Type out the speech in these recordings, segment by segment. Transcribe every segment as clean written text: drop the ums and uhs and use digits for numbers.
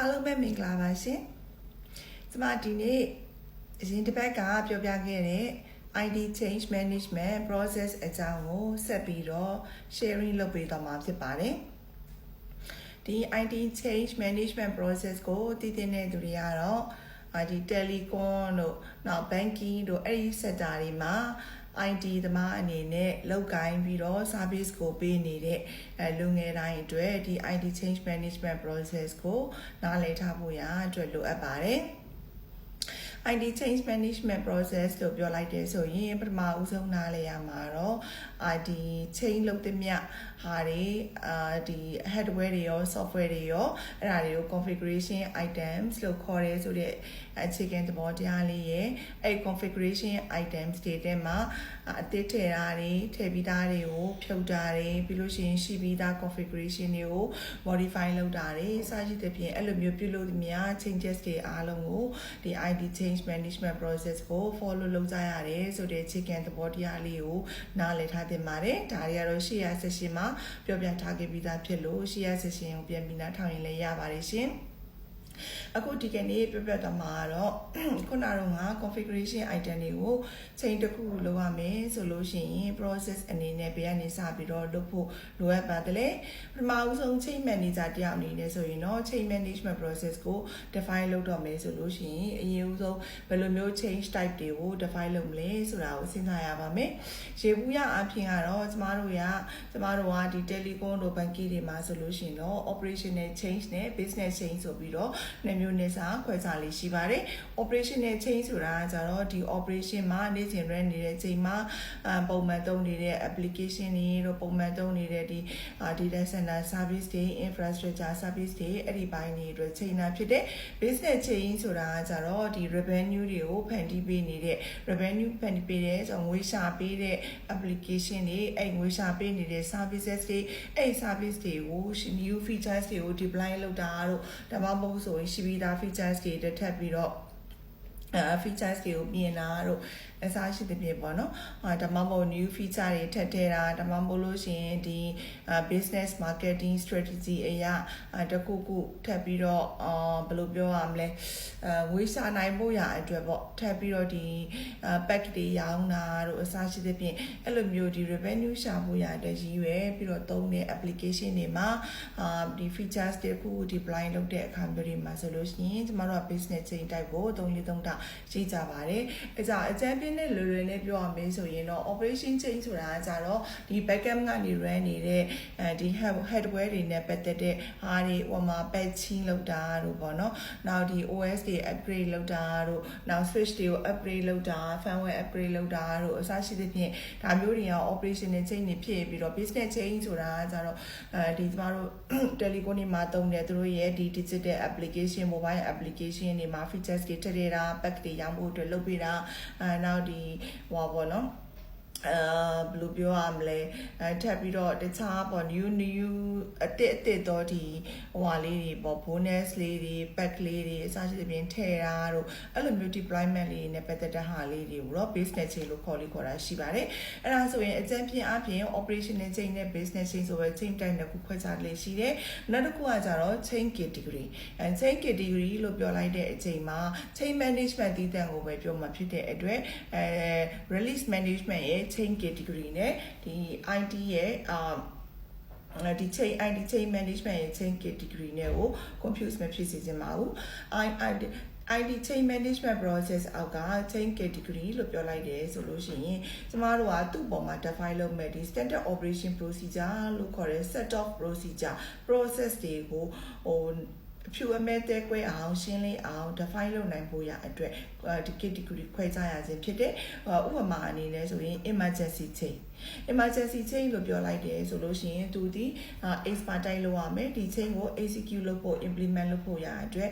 အားလုံးပဲမင်္ဂလာပါရှင်ကျမဒီနေ့အရင်တစ်ပတ်ကပြောပြခဲ့တဲ့ ID change management process အကြောင်းကိုဆက်ပြီးတော့ sharing လုပ်ပေးတော့မှာဖြစ်ပါတယ်ဒီ ID change management process ကိုတည်တဲ့သူတွေကတော့ဒီ telecom တို့နောက် banking တို့အဲ့ဒီ sector တွေမှာID သမားအနေနဲ့လောက်ကိုင်းပြီးတော့ service ကိုပေးနေတဲ့လူငယ်တိုင်းအတွက်ဒီ ID change management process ကိုနားလည်ထားဖို့ရအတွက်လိုအပ်ပါတယ် ID change management process လို့ပြောလိုက်တယ်ဆိုရင်ပထမဦးဆုံးနားလည်ရမှာတော့ ID change လုပ်တဲ့မြဟာတွေဒီ hardware တွေရော software တွေရောအဲ့ဒါတွေကို configuration items လို့ခေါ်ရဲဆိုတဲ့အခြေခံသဘောတရားလေးရဲ့အဲ့ configuration items တွေထဲမှာအသစ်ထည့်တာတွေထည့်ပြီးသားတွေကိုဖြုတ်တာတွေပြီးလို့ရှိရင်ရှိပြီးသား configuration တွေကို modify လုပ်တာတွေစသဖြင့်အဲ့လိုမျိုးပြုလုပ်သမျှ changes တွေအားလုံးကိုဒီ ID change management process ကို follow လုပ်ကြရတယ်ဆိုတဲ့အခြေခံသဘောတရားလေးကိုနားလည်ထားသင့်ပါတယ်ဒါတွေကတော့ရှေ့ရ session မှာပြောပြထားခဲ့ပြီးသားဖြစ်လို့ရှေ့ရ session ကိုပြန်ပြီးနားထောင်ရင်လည်းရပါတယ်ရှင်အခုဒီကနေ့ပြပြတော့မှာတော့ခုနကတော့ငါ configuration item တွေကိုချိန်တစ်ခုလုပ်ရမယ်ဆိုလို့ရှိရင် process အနေနဲ့ဘယ်ကနေစပြီးတော့လုပ်ဖို့လိုအပ်ပါတယ်လေပထမဦးဆုံး chain manager တယောက်အနေနဲ့ဆိုရင်တော့ chain management process ကို define လုပ်တော့မယ်ဆိုလို့ရှိရင်အရင်ဦးဆုံးဘယ်လိုမျိုး change type တွေကို define လုပ်မလဲဆိုတာကိုစဉ်းစားရပါမယ်ရေဘူးရအပြင်ကတော့ကျမတို့ကဒီ telecom တို့ banking တွေမှာဆိုလို့ရှိရင်တော့ operational change နဲ့ business change ဆိုပြီးတော့နှစ်မျိုးနဲ့စာခွဲခြားလေးရှိပါတယ် operational change ဆိုတာကကြတော့ဒီ operation မှာနေ့စဉ် run နေတဲ့ချိန်မှာပုံမှန်သုံးနေတဲ့ application တွေတို့ပုံမှန်သုံးနေတဲ့ဒီ data center service တွေ infrastructure service တွေအဲ့ဒီပိုင်းတွေအတွက်ချိန်တာဖြစ်တဲ့ business change ဆိုတာကကြတော့ဒီ revenue တွေကိုဖန်တီးပေးနေတဲ့ revenue ဖန်တီးပေးတဲ့ငွေရှာပေးတဲ့ application တွေအဲ့ငွေရှာပေးနေတဲ့ services တွေအဲ့ service တွေကို new features တွေကို deploy လုပ်တာတို့ဒါမှမဟုတ်ဆိုရင်ရှိပြီးသား features တွေတက်ထပ်ပြီးတော့features တွေကိုပြင်တာတို့အစားရှိတဲ့ပြင်ပေါ့နော်ဒါမှမဟုတ် new feature တွေထပ်ထည့်တာဒါမှမဟုတ်လို့ရှိရင်ဒီ business marketing strategy အရာတခုခုထပ်ပြီးတော့ဘယ်လိုပြောရမလဲငွေရှာနိုင်ဖို့ရအတွက်ပေါ့ထပ်ပြီးတော့ဒီ pack တွေရောင်းတာတို့အစားရှိတဲ့ပြင်အဲ့လိုမျိုးဒီ revenue ရှာဖို့ရတဲ့ရည်ရွယ်ပြီးတော့သုံးတဲ့ application တွေမှာဒီ features တွေခု deploy လုပ်တဲ့အခါမျိုးတွေမှာဆိုလို့ရှိရင်ကျမတို့က business chain type ကို343တာရှိကြပါတယ်အဲကြောင့်အကြမ်းပြင်းနဲ့လွယ်လွယ်နဲ့ပြောရမယ်ဆိုရင်တော့ operation chain ဆိုတာကကြတော့ဒီ backend ကနေ run နေတဲ့ဒီ hardware တွေနဲ့ပတ်သက်တဲ့ဟာတွေဟိုမှာ patching လုပ်တာတို့ပေါ့နော်နောက်ဒီ OS တွေ upgrade လုပ်တာတို့နောက် switch တွေကို upgrade လုပ်တာ firmware upgrade လုပ်တာတို့အစရှိသဖြင့်ဒါမျိုးတွေက operational chain တွေဖြစ်ပြီးတော့ business chain ဆိုတာကကြတော့ဒီကျမတို့ telecom တွေမှာသုံးတဲ့သူတို့ရဲ့ဒီ digital application mobile application တွေမှာ features တွေထည့်ထည့်တာ pack တွေရောင်းဖို့အတွက်လုပ်ပေးတာနောက်ဒီဟောပေါ့နော်ဘယ်လိုပြောရမလဲထပ်ပြီးတော့တခြားပေါ့ new အစ်တော့ဒီဟိုဟာလေးတွေပေါ့ bonus လေးတွေ pack လေးတွေအစားရှိသဖြင့်ထည့်တာတို့အဲ့လိုမျိုး deployment လေးနဲ့ပတ်သက်တဲ့ဟာလေးတွေကိုတော့ business chain လို့ခေါ်တာရှိပါတယ်အဲ့ဒါဆိုရင်အကြမ်းဖြင့်အပြင် operational chain နဲ့ business chain ဆိုပဲ chain type တစ်ခုခွဲခြားလေးရှိတယ်နောက်တစ်ခုကကြတော့ chain category chain category လို့ပြောလိုက်တဲ့အချိန်မှာ chain management တည်တံ့ကိုပဲပြောမှဖြစ်တဲ့အတွက်release management ရဲ့chain category နဲ့ဒီ IT ရဲ့ဒီ chain ID chain management ရဲ့ chain category နဲ့ကို confuse မဖြစ်စေချင်ပါဘူး ID chain management process အောက်က chain category လို့ပြောလိုက်တယ်ဆိုလို့ရှိရင်ကျမတို့ကသူ့ပေါ်မှာ define လုပ်မဲ့ဒီ standard operation procedure လို့ခေါ်တဲ့ set of procedure process တွေကိုဟိုဖြူအမဲတဲကွဲအောင်ရှင်းလင်းအောင် define လုပ်နိုင်ဖို့ရအတွက်ဒီ category ခွဲခြားရခြင်းဖြစ်တဲ့ဥပမာအနေနဲ့ဆိုရင် emergency chain လို့ပြောလိုက်တယ်ဆိုလို့ရှိရင်သူဒီ expert တိုင်းလုပ်ရမယ်ဒီ chain ကို execute လုပ်ဖို့ implement လုပ်ဖို့ရအတွက်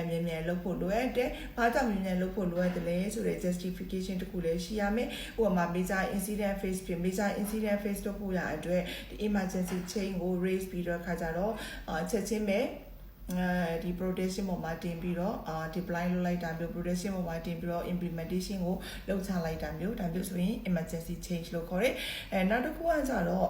မြန်မြန်လုပ်ဖို့လိုအပ်တယ်။ဘာကြောင့်မြန်မြန်လုပ်ဖို့လိုအပ်တယ်လဲဆိုတဲ့ justification တခုလည်းရှိရမယ်။ဥပမာ major incident phase ဖြစ် major incident phase လုပ်ဖို့ရအတွက်ဒီ emergency chain ကို raise ပြီးတော့ခါကြတော့ချက်ချင်းပဲဒီ production ပေါ်မှာတင်ပြီးတော့deploy လုပ်လိုက်တာမျိုး production ပေါ်မှာတင်ပြီးတော့ implementation ကိုလုပ်ချလိုက်တာမျိုးဒါမျိုးဆိုရင် emergency change လို့ခေါ်တယ်နောက်တစ်ခုကကြတော့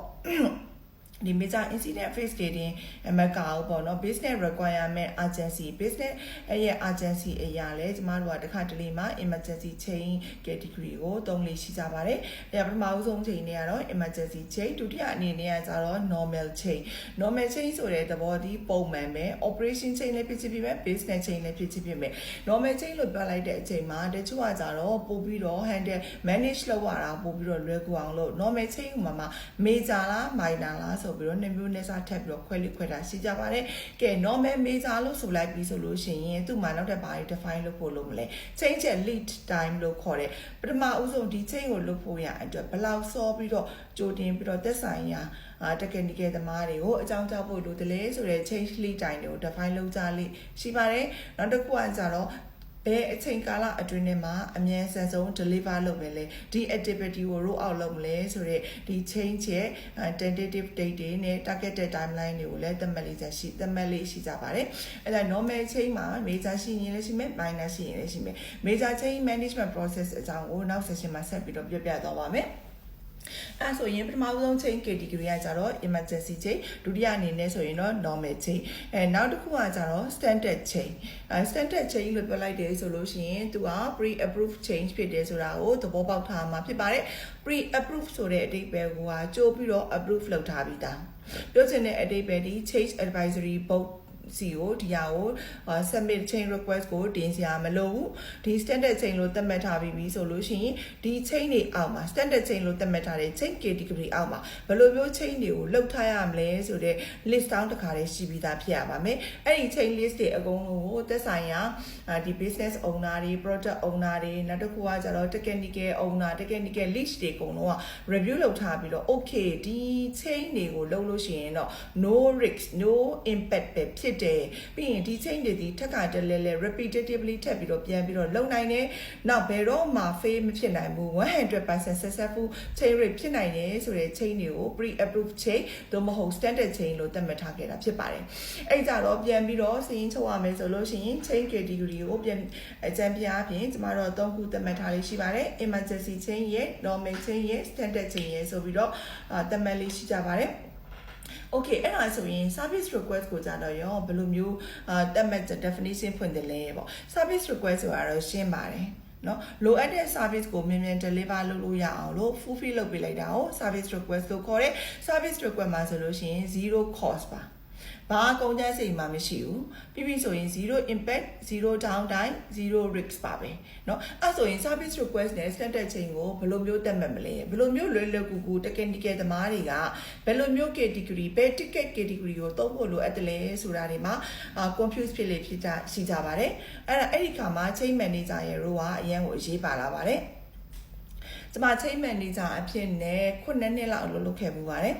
ဒီ major incident phase တွေတင်မကောက်ပေါ့နော် business requirement urgency business ရဲ့ urgency အရာလဲကျမတို့ကတစ်ခါတလေမှာ emergency chain category ကိုသုံးလေးရှိကြပါတယ်။ပထမဦးဆုံးချိန်တွေကတော့ emergency chain ဒုတိယအနေနဲ့ကျတော့ normal chain ဆိုတဲ့သဘောဒီပုံမှန်ပဲ operation chain လည်းဖြစ်ဖြစ်ပဲ business chain လည်းဖြစ်ဖြစ်ပဲ normal chain လို့ပြောလိုက်တဲ့အချိန်မှာတချို့ကကြတော့ပို့ပြီးတော့ handle manage လုပ်ရတာပို့ပြီးတော့လွယ်ကူအောင်လို့ normal chain မှာ major လား minor လားဆိုပြီးတော့နှစ်မျိုးနဲ့စထပ်ပြီးတော့ခွဲတာရှိကြပါတယ်။ကဲ normal major လို့ဆိုလိုက်ပြီးဆိုလို့ရှိရင်သူ့မှာနောက်ထပ်ဘာတွေ define လုပ်ဖို့လုပ်မလဲ chain ချက် lead time လို့ခေါ်တယ်ပထမဦးဆုံးဒီ chain ကိုလုပ်ဖို့ရအတွက်ဘယ်လောက်စောပြီးတော့ကြိုတင်ပြီးတော့သက်ဆိုင်ရာtechnical သမားတွေကိုအကြောင်းကြားဖို့လိုတယ်လေဆိုတဲ့ change lead time တွေကို define လုပ်ကြလိရှိပါတယ်နောက်တစ်ခုကကြတော့ဘယ်အချိန်ကာလအတွင်းထဲမှာအမြန်ဆန်ဆုံး deliver လုပ်မယ်လဲဒီ activity ကို roll out လုပ်မလဲဆိုတော့ဒီ change ရဲ့ tentative date တွေနဲ့ targeted timeline တွေကိုလည်းသတ်မှတ်လေးရှိကြပါတယ်အဲ့ဒါ normal change မှာ major ရှိရင်လည်းရှိမယ် minor ရှိရင်လည်းရှိမယ် major change management process အကြောင်းကိုနောက် session မှာဆက်ပြီးတော့ပြပြသွားပါမယ်အဲဆိုရင်ပထမဆုံး chain category ကကြတော့ emergency chain ဒုတိယအနေနဲ့ဆိုရင်တော့ normal chain နောက်တစ်ခုကကြတော့ standard chain standard chain လို့ပြောလိုက်တယ်ဆိုလို့ရှိရင်သူက pre approved chain ဖြစ်တယ်ဆိုတာကိုသဘောပေါက်ထားမှာဖြစ်ပါတယ် pre approved ဆိုတဲ့အဓိပ္ပာယ်ကကြိုးပြီးတော့ approve လုပ်ထားပြီးသားပြောချင်တဲ့အဓိပ္ပာယ်ဒီ change advisory boardစီကိုဒီဟာကို submit chain request ကိုတင်စရာမလိုဘူးဒီ standard chain လို့သတ်မှတ်ထားပြီးပြီဆိုလို့ရှိရင်ဒီ chain တွေအောက်မှာ standard chain လို့သတ်မှတ်ထားတဲ့ chain category အောက်မှာဘယ်လိုမျိုး chain တွေကိုလောက်ထားရမလဲဆိုတဲ့ list down တစ်ခါလေးရှိပြီးသားဖြစ်ရပါမယ်အဲ့ဒီ chain list တွေအကုန်လုံးကိုသက်ဆိုင်ရာဒီ business owner တွေ product owner တွေနောက်တစ်ခုကကျတော့ technical owner technical lead တွေအကုန်လုံးက review လုပ်ထားပြီးတော့ okay ဒီ chain တွေကိုလုပ်လို့ရှိရင်တော့ no risk no impact ပဲဖြစ်တယ်ပြီးရင်ဒီ chain တွေဒီထက်ကတလဲလဲ repetitively ထပ်ပြီးတော့ပြန်ပြီးတော့လုံနိုင်တယ်နောက်ဘယ်တော့မှ fail မဖြစ်နိုင်ဘူး 100% successful chain rate ဖြစ်နိုင်တယ်ဆိုတဲ့ chain တွေကို pre approved chain သို့မဟုတ် standard chain လို့သတ်မှတ်ထားခဲ့တာဖြစ်ပါတယ်အဲ့ကြတော့ပြန်ပြီးတော့စီးရင်ချုပ်ရမယ်ဆိုလို့ရှိရင် chain category ကိုပြန်အကြံပြအပြင်ကျမတို့၃ခုသတ်မှတ်ထားလေးရှိပါတယ် emergency chain ရဲ့ normal chain ရဲ့ standard chain ရဲ့ဆိုပြီးတော့သတ်မှတ်လေးရှိကြပါတယ်Okay အဲ့ဒါဆိုရင် service request ကိုကြတော့ရောဘယ်လိုမျိုးသတ်မှတ် definition ဖွင့်တယ်လဲပေါ့ service request ဆိုတာတော့ရှင်းပါတယ်နော်လိုအပ်တဲ့ service ကိုမြန်မြန် deliver လုပ်လို့ရအောင်လို့ fulfill လုပ်ပေးလိုက်တာကို service request လို့ခေါ်တယ် service request မှာဆိုလို့ရှိရင် zero cost ပါဘာကုန်ကျစရိတ်မှမရှိဘူးပြီးပြီဆိုရင် zero impact zero downtime zero risk ပါပဲเนาะအဲ့ဆိုရင် service request နဲ့ standard chain ကိုဘယ်လိုမျိုးတက်မှတ်မလဲဘယ်လိုမျိုးလွယ်လွယ်ကူကူ technical သမားတွေကဘယ်လိုမျိုး category ဘယ် ticket category ကိုသုံးဖို့လိုအပ်တယ်လဲဆိုတာတွေမှာ confuse ဖြစ်ရှိကြပါတယ်အဲ့ဒီခါမှာ chain manager ရဲ့ role ကအရန်ကိုအရေးပါလာပါတယ်ကျွန်မ chain manager အဖြစ်နဲ့9နှစ်လောက်လုပ်ခဲ့မှုပါတယ်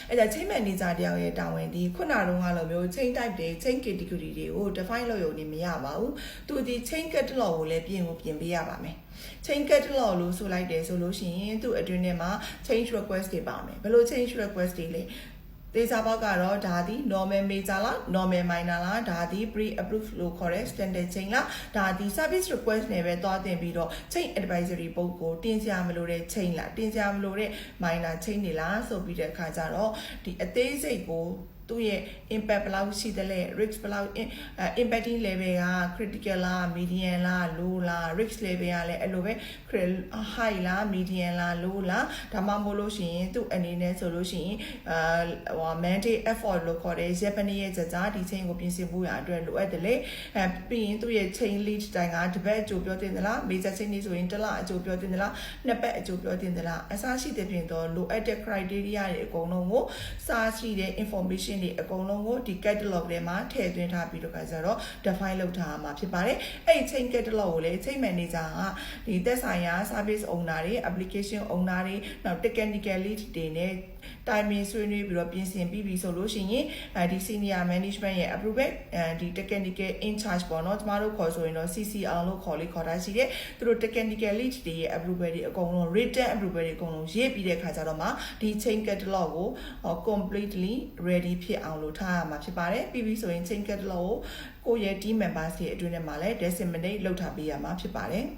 အဲ့ဒါ chain manager တယောက်ရဲ့တာဝန်ဒီခုနတုန်းကလိုမျိုး chain type တွေ chain category တွေကို define လုပ်ရုံနဲ့မရပါဘူးသူဒီ chain catalog ကိုလည်းပြင်ပေးရပါမယ် chain catalog လို့ဆိုလိုက်တယ်ဆိုလို့ရှိရင်သူ့အတွင်းထဲမှာ change request တွေပါမယ်ဘယ်လို change request တွေလဲဒေတာဘောက်ကတော့ဒါဒီ normal major လား normal minor လားဒါဒီ pre approved လို့ခေါ်တဲ့ standard chain လားဒါဒီ service request နဲ့ပဲသွားတင်ပြီးတော့ chain advisory board ကိုတင်စရာမလိုတဲ့ chain လားတင်စရာမလိုတဲ့ minor chain တွေလားဆိုပြီးတဲ့အခါကျတော့ဒီအသေးစိတ်ကိုသူ့ရဲ့ impact ဘယ်လောက်ရှိသလဲ risk ဘယ်လောက် impacting level က critical လား medium လား low လား risk level ကလည်းအဲ့လိုပဲ high လား medium လား low လားဒါမှမဟုတ်လို့ရှိရင်သူ့အနေနဲ့ဆိုလို့ရှိရင်mandate effort လို့ခေါ်တဲ့ Japanese ရဲ့ကြကြဒီ chain ကိုပြင်ဆင်ဖို့ရအတွက်လိုအပ်တယ်လေပြီးရင်သူ့ရဲ့ chain lead တိုင်းကတစ်ပတ်အကျိုးပြောတင်သလား major chain တွေဆိုရင်တစ်လအကျိုးပြောတင်သလားနှစ်ပတ်အကျိုးပြောတင်သလားအစားရှိတဲ့ပြင်တော့လိုအပ်တဲ့ criteria တွေအကုန်လုံးကိုစားရှိတဲ့ information တွေအကုန်လုံးကိုဒီ catalog ထဲမှာထည့်သွင်းထားပြီးတော့ကြတော့ define လုပ်ထားမှာဖြစ်ပါတယ်အဲ့ chain catalog ကိုလည်း chain manager ကဒီသက်ဆိုင်ရာ service owner တွေ application owner တွေနောက် technical lead တွေနဲ့timing ဆွေးနွေးပြီးတော့ပြင်ဆင်ပြီးပြီဆိုလို့ရှိရင်ဒီ senior management ရဲ့ approval ဒီ technical in charge ပေါ့နော်ကျမတို့ခေါ်ဆိုရင်တော့ CCR လို့ခေါ်တာရှိတယ်သူတို့ technical lead တွေရဲ့ approval တွေအကုန်လုံး written approval တွေအကုန်လုံးရေးပြီးတဲ့ခါကျတော့မှဒီ chain catalog ကို completely ready ဖြစ်အောင်လုပ်ထားရမှာဖြစ်ပါတယ်ပြီးပြီဆိုရင် chain catalog ကိုယ့်ရဲ့ team members တွေအတွင်းထဲမှာလည်း disseminate လုပ်ထားပေးရမှာဖြစ်ပါတယ်။